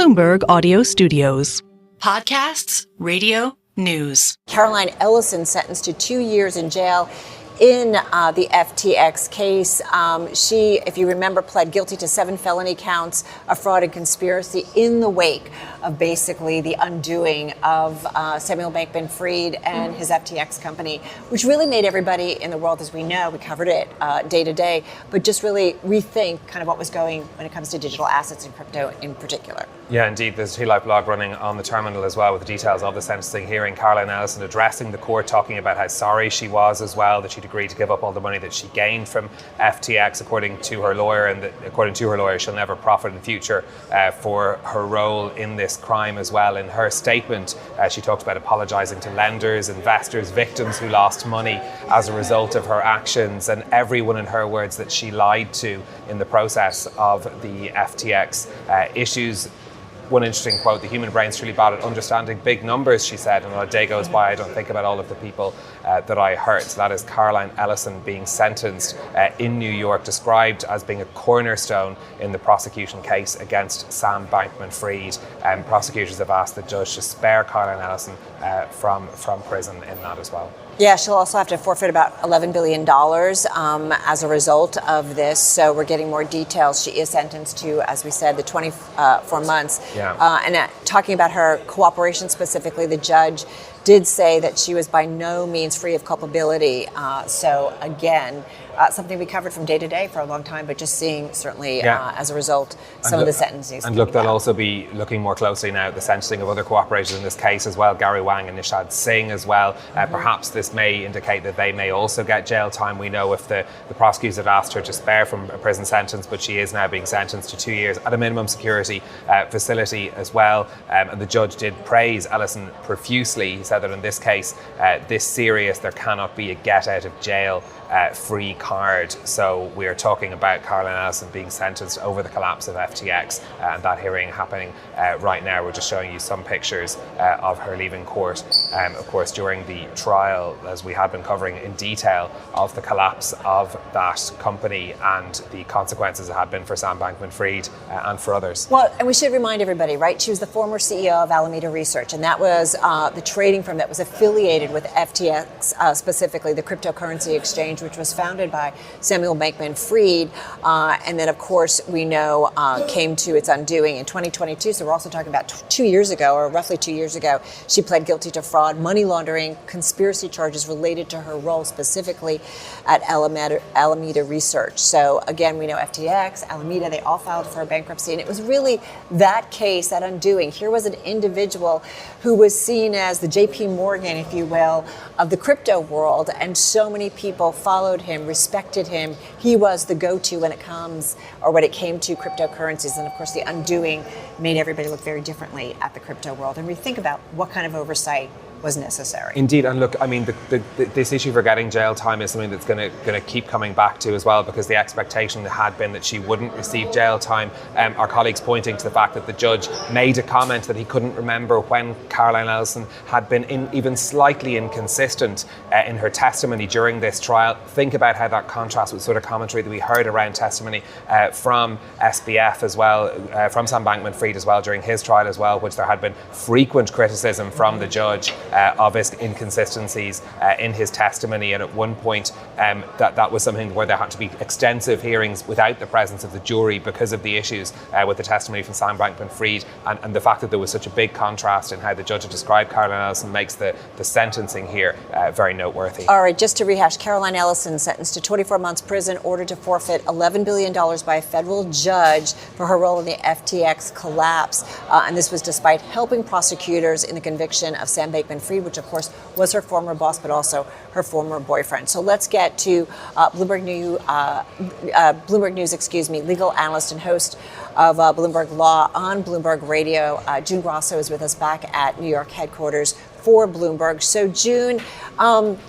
Bloomberg Audio Studios. Podcasts, radio, news. Caroline Ellison sentenced to 2 years in jail in the FTX case. She, if you remember, pled guilty to 7 felony counts of fraud and conspiracy in the wake of basically the undoing of Sam Bankman-Fried and his FTX company, which really made everybody in the world, as we know, we covered it day to day, but just really rethink kind of what was going when it comes to digital assets and crypto in particular. Yeah, indeed. There's a two-life blog running on the terminal as well with the details of the sentencing hearing. Caroline Ellison addressing the court, talking about how sorry she was as well, that she'd agreed to give up all the money that she gained from FTX, according to her lawyer, and that, according to her lawyer, she'll never profit in the future for her role in this crime as well. In her statement, she talked about apologising to lenders, investors, victims who lost money as a result of her actions, and everyone, in her words, that she lied to in the process of the FTX issues. One interesting quote: "The human brain's truly bad at understanding big numbers," she said, "and when a day goes by, I don't think about all of the people that I hurt." So that is Caroline Ellison being sentenced in New York, described as being a cornerstone in the prosecution case against Sam Bankman-Fried. Prosecutors have asked the judge to spare Caroline Ellison from prison in that as well. Yeah, she'll also have to forfeit about $11 billion as a result of this. So we're getting more details. She is sentenced to, as we said, the 24 months. Yeah. And talking about her cooperation specifically, the judge did say that she was by no means free of culpability. So again, something we covered from day to day for a long time, but just seeing certainly as a result some of the sentences. And look, they'll also be looking more closely now at the sentencing of other cooperators in this case as well, Gary Wang and Nishad Singh as well. Perhaps this may indicate that they may also get jail time. We know if the prosecutors had asked her to spare from a prison sentence, but she is now being sentenced to 2 years at a minimum security facility as well. And the judge did praise Ellison profusely. He said that in this case, this serious, there cannot be a get out of jail free card. So we are talking about Caroline Ellison being sentenced over the collapse of FTX, and that hearing happening right now. We're just showing you some pictures of her leaving court. Of course, during the trial, as we had been covering in detail, of the collapse of that company and the consequences it had been for Sam Bankman-Fried and for others. Well, and we should remind everybody, right? She was the former CEO of Alameda Research, and that was the trading firm that was affiliated with FTX, specifically the cryptocurrency exchange, which was founded by Sam Bankman-Fried, and then, of course, we know came to its undoing in 2022. So we're also talking about 2 years ago, or roughly 2 years ago, she pled guilty to fraud, money laundering, conspiracy charges related to her role specifically at Alameda Research. So again, we know FTX, Alameda, they all filed for bankruptcy, and it was really that case, that undoing. Here was an individual who was seen as the J.P. Morgan, if you will, of the crypto world, and so many people followed him, respected him. He was the go-to when it came to cryptocurrencies. And of course, the undoing made everybody look very differently at the crypto world. And we think about what kind of oversight was necessary. Indeed, and look, I mean, this issue for getting jail time is something that's going to keep coming back to as well, because the expectation had been that she wouldn't receive jail time. Our colleagues pointing to the fact that the judge made a comment that he couldn't remember when Caroline Ellison had been even slightly inconsistent in her testimony during this trial. Think about how that contrasts with sort of commentary that we heard around testimony from SBF as well, from Sam Bankman-Fried as well during his trial as well, which there had been frequent criticism from the judge of his inconsistencies in his testimony, and at one point that was something where there had to be extensive hearings without the presence of the jury because of the issues with the testimony from Sam Bankman-Fried, and the fact that there was such a big contrast in how the judge had described Caroline Ellison makes the sentencing here very noteworthy. All right, just to rehash, Caroline Ellison sentenced to 24 months prison, ordered to forfeit $11 billion by a federal judge for her role in the FTX collapse, and this was despite helping prosecutors in the conviction of Sam Bankman-Fried, which of course was her former boss, but also her former boyfriend. So let's get to Bloomberg News, legal analyst and host of Bloomberg Law on Bloomberg Radio. June Grasso is with us back at New York headquarters for Bloomberg. So June,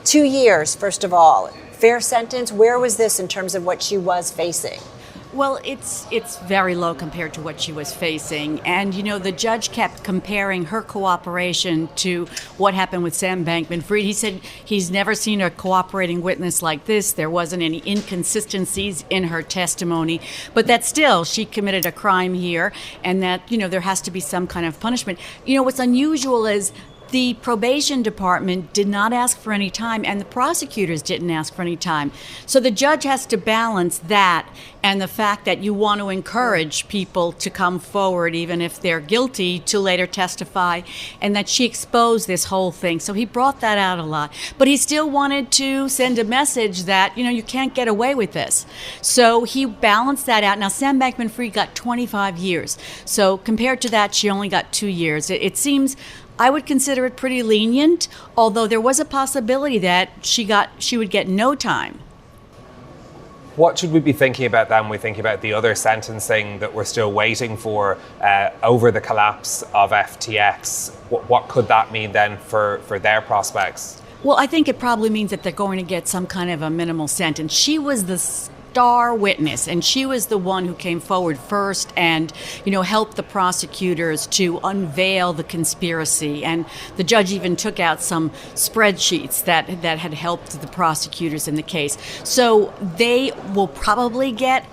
2 years, first of all, fair sentence. Where was this in terms of what she was facing? Well, it's very low compared to what she was facing. And, the judge kept comparing her cooperation to what happened with Sam Bankman-Fried. He said he's never seen a cooperating witness like this. There wasn't any inconsistencies in her testimony. But that still, she committed a crime here, and that, there has to be some kind of punishment. What's unusual is the probation department did not ask for any time, and the prosecutors didn't ask for any time. So the judge has to balance that and the fact that you want to encourage people to come forward, even if they're guilty, to later testify, and that she exposed this whole thing. So he brought that out a lot. But he still wanted to send a message that, you can't get away with this. So he balanced that out. Now, Sam Bankman-Fried got 25 years. So compared to that, she only got 2 years. It seems, I would consider it pretty lenient, although there was a possibility that she would get no time. What should we be thinking about then when we think about the other sentencing that we're still waiting for over the collapse of FTX? What could that mean then for their prospects? Well, I think it probably means that they're going to get some kind of a minimal sentence. She was the star witness, and she was the one who came forward first and, helped the prosecutors to unveil the conspiracy. And the judge even took out some spreadsheets that had helped the prosecutors in the case. So they will probably get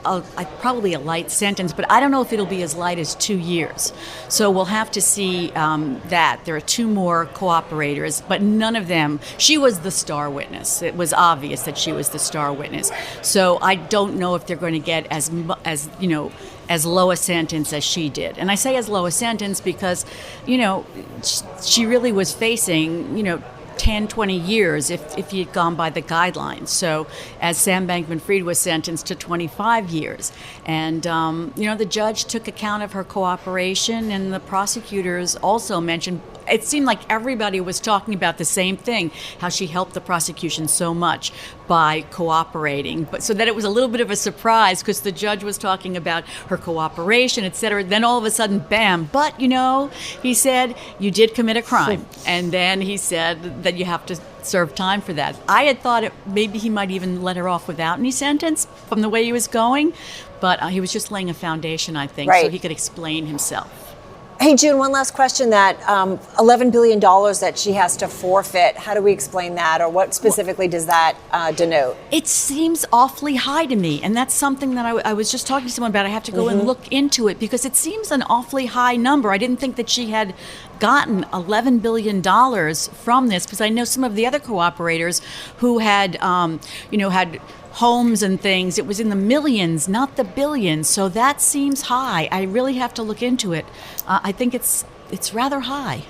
probably a light sentence, but I don't know if it'll be as light as 2 years. So we'll have to see that. There are 2 more cooperators, but none of them, she was the star witness. It was obvious that she was the star witness. So I don't know if they're going to get as low a sentence as she did. And I say as low a sentence because, she really was facing, 10, 20 years if he had gone by the guidelines. So as Sam Bankman-Fried was sentenced to 25 years. And, the judge took account of her cooperation, and the prosecutors also mentioned, it seemed like everybody was talking about the same thing, how she helped the prosecution so much by cooperating. But so that it was a little bit of a surprise because the judge was talking about her cooperation, et cetera. Then all of a sudden, bam. But, he said, you did commit a crime. And then he said that you have to serve time for that. I had thought maybe he might even let her off without any sentence from the way he was going. But he was just laying a foundation, I think, right, so he could explain himself. Hey, June, one last question. That $11 billion that she has to forfeit, how do we explain that, or what specifically does that denote? It seems awfully high to me, and that's something that I was just talking to someone about. I have to go and look into it because it seems an awfully high number. I didn't think that she had gotten $11 billion from this, because I know some of the other cooperators who had, had homes and things. It was in the millions, not the billions. So that seems high. I really have to look into it. I think it's rather high.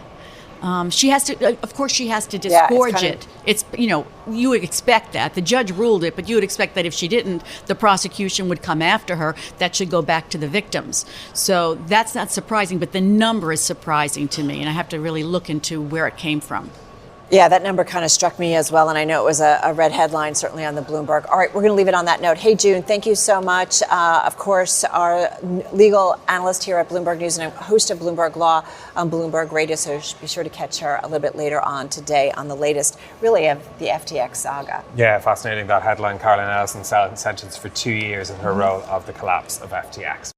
She has to, of course, she has to disgorge it. It's, you would expect that. The judge ruled it, but you would expect that if she didn't, the prosecution would come after her. That should go back to the victims. So that's not surprising, but the number is surprising to me, and I have to really look into where it came from. Yeah, that number kind of struck me as well, and I know it was a red headline, certainly on the Bloomberg. All right, we're going to leave it on that note. Hey, June, thank you so much. Of course, our legal analyst here at Bloomberg News and host of Bloomberg Law on Bloomberg Radio, so be sure to catch her a little bit later on today on the latest, really, of the FTX saga. Yeah, fascinating, that headline. Ellison sentenced for 2 years in her role of the collapse of FTX.